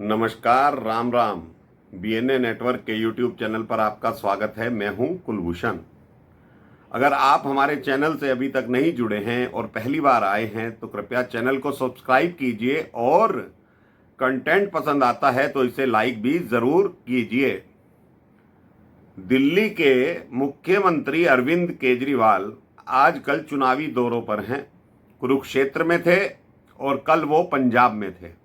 नमस्कार, Ram Ram. BNA network के YouTube channel पर आपका स्वागत है। मैं हूं कुलभूषण। अगर आप हमारे चैनल से अभी तक नहीं जुड़े हैं और पहली बार आए हैं तो कृपया चैनल को सब्सक्राइब कीजिए और कंटेंट पसंद आता है तो इसे लाइक भी ज़रूर कीजिए। दिल्ली के मुख्यमंत्री अरविंद केजरीवाल आजकल चुनावी दौरों पर हैं। कुरुक्षेत्र में थे और कल वो पंजाब में थे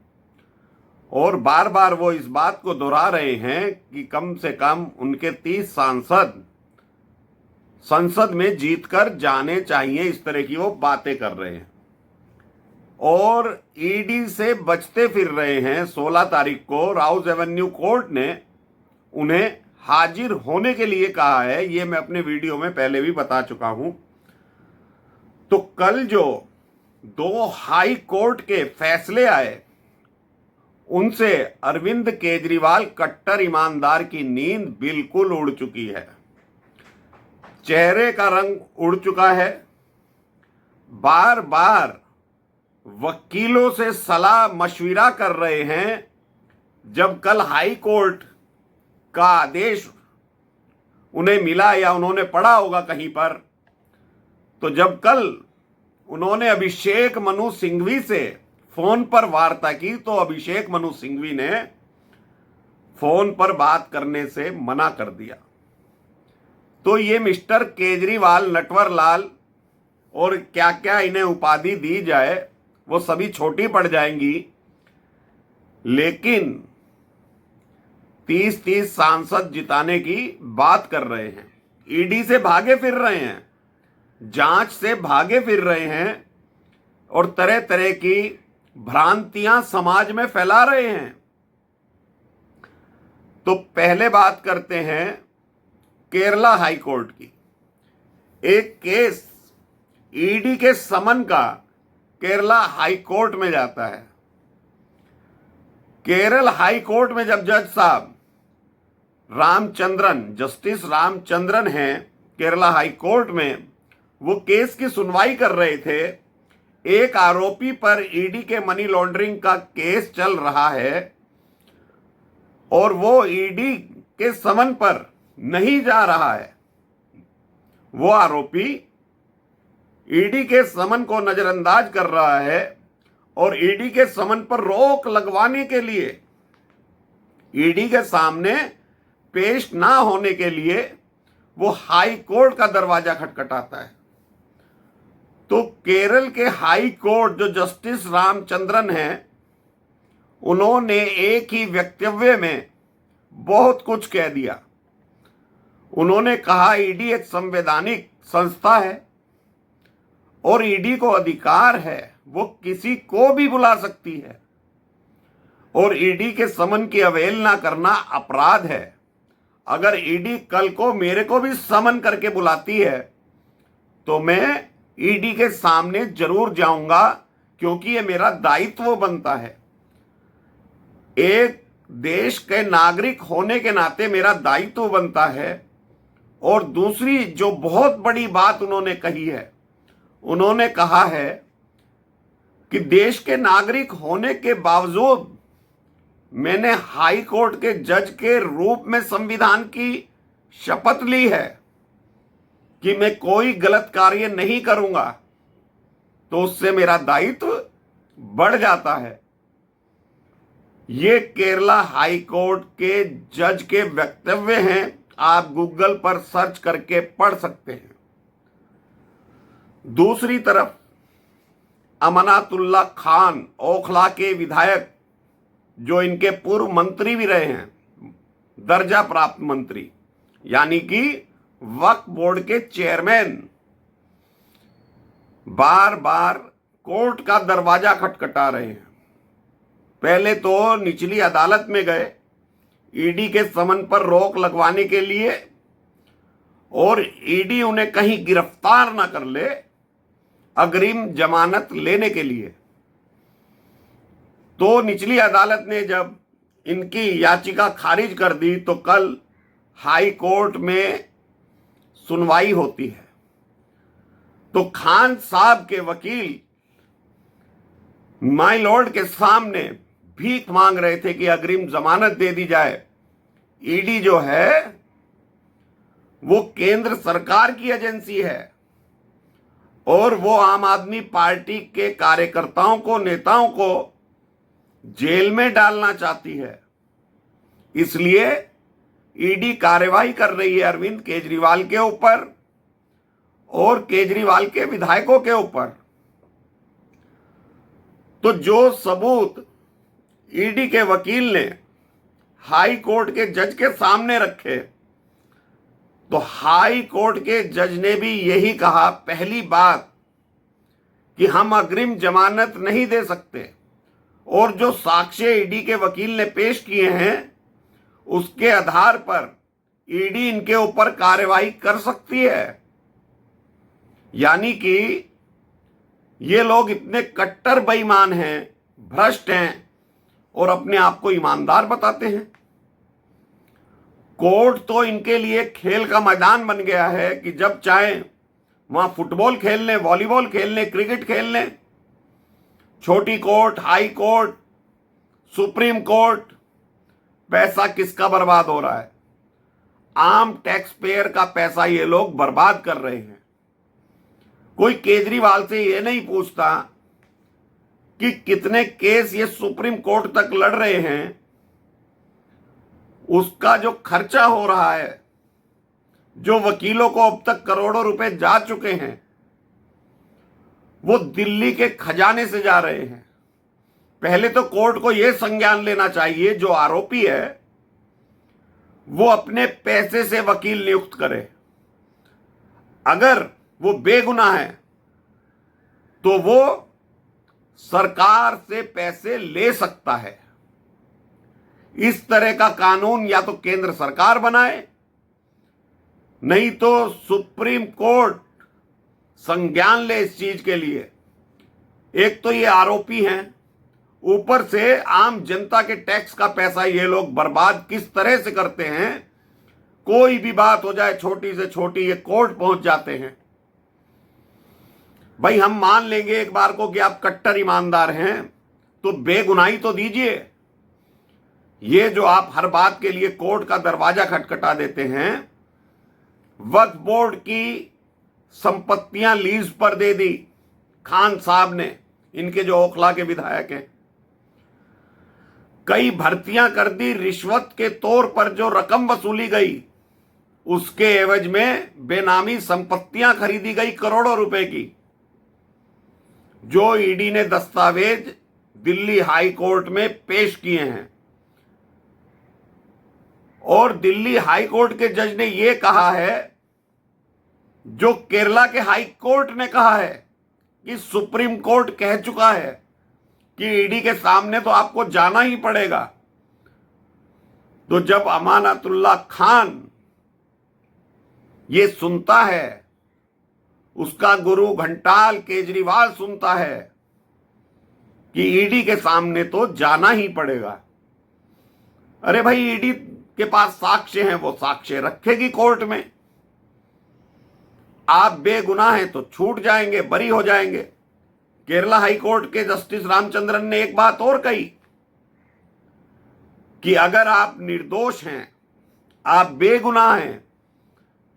और बार बार वो इस बात को दोहरा रहे हैं कि कम से कम उनके 30 सांसद संसद में जीतकर जाने चाहिए। इस तरह की वो बातें कर रहे हैं और ईडी से बचते फिर रहे हैं। 16 तारीख को राउज एवेन्यू कोर्ट ने उन्हें हाजिर होने के लिए कहा है। ये मैं अपने वीडियो में पहले भी बता चुका हूं। तो कल जो 2 हाई कोर्ट के फैसले आए उनसे अरविंद केजरीवाल कट्टर ईमानदार की नींद बिल्कुल उड़ चुकी है। चेहरे का रंग उड़ चुका है। बार बार वकीलों से सलाह मशविरा कर रहे हैं। जब कल हाई कोर्ट का आदेश उन्हें मिला या उन्होंने पढ़ा होगा कहीं पर, तो जब कल उन्होंने अभिषेक मनु सिंघवी से फोन पर वार्ता की तो अभिषेक मनु सिंघवी ने फोन पर बात करने से मना कर दिया। तो ये मिस्टर केजरीवाल, नटवर लाल और क्या क्या इन्हें उपाधि दी जाए वो सभी छोटी पड़ जाएंगी, लेकिन 30-30 सांसद जिताने की बात कर रहे हैं। ईडी से भागे फिर रहे हैं, जांच से भागे फिर रहे हैं और तरह तरह की भ्रांतियां समाज में फैला रहे हैं। तो पहले बात करते हैं केरला हाई कोर्ट की। एक केस ईडी के समन का केरला हाई कोर्ट में जाता है। केरल हाई कोर्ट में जब जज साहब रामचंद्रन, जस्टिस रामचंद्रन हैं केरला हाई कोर्ट में, वो केस की सुनवाई कर रहे थे। एक आरोपी पर ईडी के मनी लॉन्ड्रिंग का केस चल रहा है और वो ईडी के समन पर नहीं जा रहा है। वो आरोपी ईडी के समन को नजरअंदाज कर रहा है और ईडी के समन पर रोक लगवाने के लिए, ईडी के सामने पेश ना होने के लिए वो हाई कोर्ट का दरवाजा खटखटाता है। तो केरल के हाई कोर्ट जो जस्टिस रामचंद्रन हैं, उन्होंने एक ही वक्तव्य में बहुत कुछ कह दिया। उन्होंने कहा ईडी एक संवैधानिक संस्था है और ईडी को अधिकार है, वो किसी को भी बुला सकती है और ईडी के समन की अवहेलना करना अपराध है। अगर ईडी कल को मेरे को भी समन करके बुलाती है तो मैं ईडी के सामने जरूर जाऊंगा, क्योंकि ये मेरा दायित्व बनता है। एक देश के नागरिक होने के नाते मेरा दायित्व बनता है। और दूसरी जो बहुत बड़ी बात उन्होंने कही है, उन्होंने कहा है कि देश के नागरिक होने के बावजूद मैंने हाई कोर्ट के जज के रूप में संविधान की शपथ ली है कि मैं कोई गलत कार्य नहीं करूंगा, तो उससे मेरा दायित्व बढ़ जाता है। ये केरला हाई कोर्ट के जज के वक्तव्य हैं। आप गूगल पर सर्च करके पढ़ सकते हैं। दूसरी तरफ अमानतुल्लाह खान, ओखला के विधायक, जो इनके पूर्व मंत्री भी रहे हैं, दर्जा प्राप्त मंत्री, यानी कि वक्फ बोर्ड के चेयरमैन, बार बार कोर्ट का दरवाजा खटखटा रहे हैं। पहले तो निचली अदालत में गए ईडी के समन पर रोक लगवाने के लिए और ईडी उन्हें कहीं गिरफ्तार ना कर ले, अग्रिम जमानत लेने के लिए। तो निचली अदालत ने जब इनकी याचिका खारिज कर दी तो कल हाई कोर्ट में सुनवाई होती है। तो खान साहब के वकील माय लॉर्ड के सामने भीख मांग रहे थे कि अग्रिम जमानत दे दी जाए। ईडी जो है वो केंद्र सरकार की एजेंसी है और वो आम आदमी पार्टी के कार्यकर्ताओं को, नेताओं को जेल में डालना चाहती है। इसलिए ईडी कार्रवाई कर रही है अरविंद केजरीवाल के ऊपर और केजरीवाल के विधायकों के ऊपर। तो जो सबूत ईडी के वकील ने हाई कोर्ट के जज के सामने रखे, तो हाई कोर्ट के जज ने भी यही कहा, पहली बात कि हम अग्रिम जमानत नहीं दे सकते और जो साक्ष्य ईडी के वकील ने पेश किए हैं उसके आधार पर ईडी इनके ऊपर कार्रवाई कर सकती है। यानी कि ये लोग इतने कट्टर बेईमान हैं, भ्रष्ट हैं और अपने आप को ईमानदार बताते हैं। कोर्ट तो इनके लिए खेल का मैदान बन गया है कि जब चाहें वहां फुटबॉल खेल लें, वॉलीबॉल खेल लें, क्रिकेट खेल लें। छोटी court, high court, supreme court, पैसा किसका बर्बाद हो रहा है? आम टैक्स पेयर का पैसा ये लोग बर्बाद कर रहे हैं। कोई केजरीवाल से ये नहीं पूछता कि कितने केस ये सुप्रीम कोर्ट तक लड़ रहे हैं, उसका जो खर्चा हो रहा है, जो वकीलों को अब तक करोड़ों रुपए जा चुके हैं, वो दिल्ली के खजाने से जा रहे हैं। पहले तो कोर्ट को यह संज्ञान लेना चाहिए जो आरोपी है वो अपने पैसे से वकील नियुक्त करे। अगर वो बेगुनाह है तो वो सरकार से पैसे ले सकता है। इस तरह का कानून या तो केंद्र सरकार बनाए, नहीं तो सुप्रीम कोर्ट संज्ञान ले इस चीज के लिए। एक तो ये आरोपी हैं, ऊपर से आम जनता के टैक्स का पैसा ये लोग बर्बाद किस तरह से करते हैं। कोई भी बात हो जाए, छोटी से छोटी, ये कोर्ट पहुंच जाते हैं। भाई हम मान लेंगे एक बार को कि आप कट्टर ईमानदार हैं, तो बेगुनाही तो दीजिए। ये जो आप हर बात के लिए कोर्ट का दरवाजा खटखटा देते हैं, वक्फ बोर्ड की संपत्तियां लीज पर दे दी खान साहब ने, इनके जो ओखला के विधायक हैं। कई भर्तियां कर दी रिश्वत के तौर पर, जो रकम वसूली गई उसके एवज में बेनामी संपत्तियां खरीदी गई करोड़ों रुपए की। जो ईडी ने दस्तावेज दिल्ली हाई कोर्ट में पेश किए हैं और दिल्ली हाई कोर्ट के जज ने यह कहा है, जो केरला के हाई कोर्ट ने कहा है कि सुप्रीम कोर्ट कह चुका है कि ईडी के सामने तो आपको जाना ही पड़ेगा। तो जब अमानतुल्लाह खान ये सुनता है, उसका गुरु घंटाल केजरीवाल सुनता है कि ईडी के सामने तो जाना ही पड़ेगा। अरे भाई, ईडी के पास साक्ष्य हैं, वो साक्ष्य रखेगी कोर्ट में। आप बेगुनाह हैं तो छूट जाएंगे, बरी हो जाएंगे। केरला हाई कोर्ट के जस्टिस रामचंद्रन ने एक बात और कही कि अगर आप निर्दोष हैं, आप बेगुनाह हैं,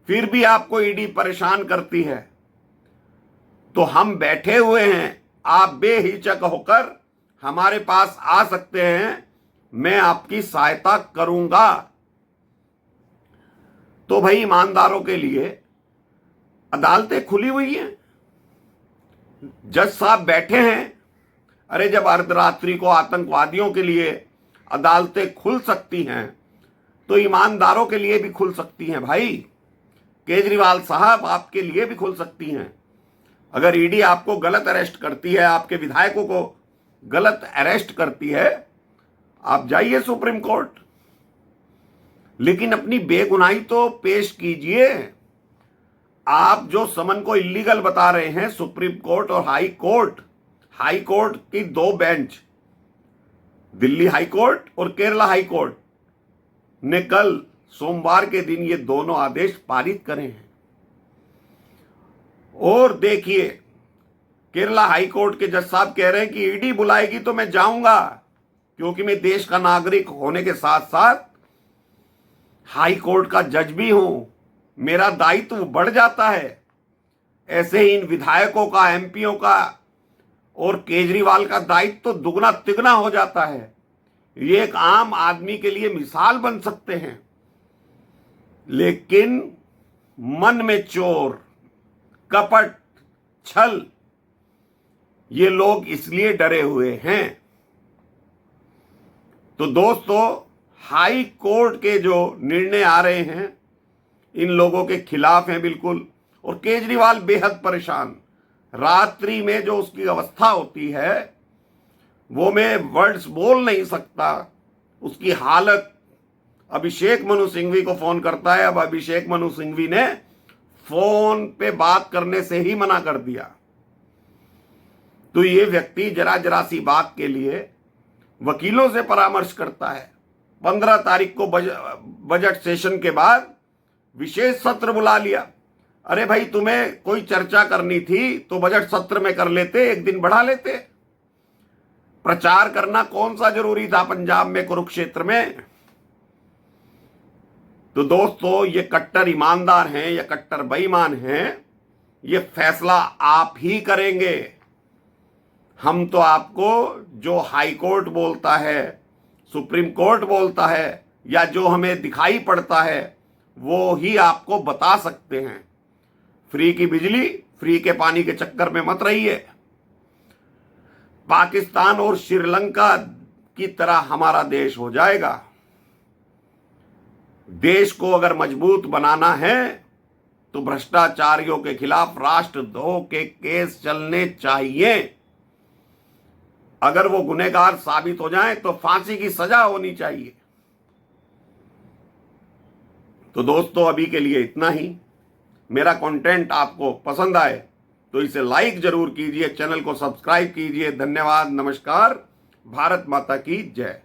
फिर भी आपको ईडी परेशान करती है, तो हम बैठे हुए हैं, आप बेहिचक होकर हमारे पास आ सकते हैं, मैं आपकी सहायता करूंगा। तो भाई, ईमानदारों के लिए अदालतें खुली हुई हैं, जज साहब बैठे हैं। अरे जब अर्धरात्रि को आतंकवादियों के लिए अदालतें खुल सकती हैं तो ईमानदारों के लिए भी खुल सकती हैं। भाई केजरीवाल साहब, आपके लिए भी खुल सकती हैं। अगर ईडी आपको गलत अरेस्ट करती है, आपके विधायकों को गलत अरेस्ट करती है, आप जाइए सुप्रीम कोर्ट, लेकिन अपनी बेगुनाही तो पेश कीजिए। आप जो समन को इलीगल बता रहे हैं, सुप्रीम कोर्ट और हाई कोर्ट की दो बेंच, दिल्ली हाई कोर्ट और केरला हाई कोर्ट ने कल सोमवार के दिन ये दोनों आदेश पारित करे हैं। और देखिए, केरला हाई कोर्ट के जज साहब कह रहे हैं कि ईडी बुलाएगी तो मैं जाऊंगा, क्योंकि मैं देश का नागरिक होने के साथ साथ हाई कोर्ट का जज भी हूं, मेरा दायित्व बढ़ जाता है। ऐसे ही इन विधायकों का, एमपीओं का और केजरीवाल का दायित्व तो दुगना तिगना हो जाता है। ये एक आम आदमी के लिए मिसाल बन सकते हैं, लेकिन मन में चोर, कपट, छल, ये लोग इसलिए डरे हुए हैं। तो दोस्तों, हाई कोर्ट के जो निर्णय आ रहे हैं इन लोगों के खिलाफ हैं बिल्कुल। और केजरीवाल बेहद परेशान, रात्रि में जो उसकी अवस्था होती है वो मैं वर्ड्स बोल नहीं सकता। उसकी हालत, अभिषेक मनु सिंघवी को फोन करता है, अब अभिषेक मनु सिंघवी ने फोन पे बात करने से ही मना कर दिया। तो ये व्यक्ति जरा जरा सी बात के लिए वकीलों से परामर्श करता है। 15 तारीख को बजट सेशन के बाद विशेष सत्र बुला लिया। अरे भाई, तुम्हें कोई चर्चा करनी थी तो बजट सत्र में कर लेते, एक दिन बढ़ा लेते। प्रचार करना कौन सा जरूरी था पंजाब में, कुरुक्षेत्र में? तो दोस्तों, ये कट्टर ईमानदार हैं या कट्टर बेईमान हैं, ये फैसला आप ही करेंगे। हम तो आपको जो हाई कोर्ट बोलता है, सुप्रीम कोर्ट बोलता है, या जो हमें दिखाई पड़ता है वो ही आपको बता सकते हैं। फ्री की बिजली, फ्री के पानी के चक्कर में मत रहिए। पाकिस्तान और श्रीलंका की तरह हमारा देश हो जाएगा। देश को अगर मजबूत बनाना है तो भ्रष्टाचारियों के खिलाफ राष्ट्रद्रोह के केस चलने चाहिए। अगर वो गुनहगार साबित हो जाएं तो फांसी की सजा होनी चाहिए। तो दोस्तों, अभी के लिए इतना ही। मेरा कंटेंट आपको पसंद आए तो इसे लाइक जरूर कीजिए, चैनल को सब्सक्राइब कीजिए। धन्यवाद, नमस्कार, भारत माता की जय।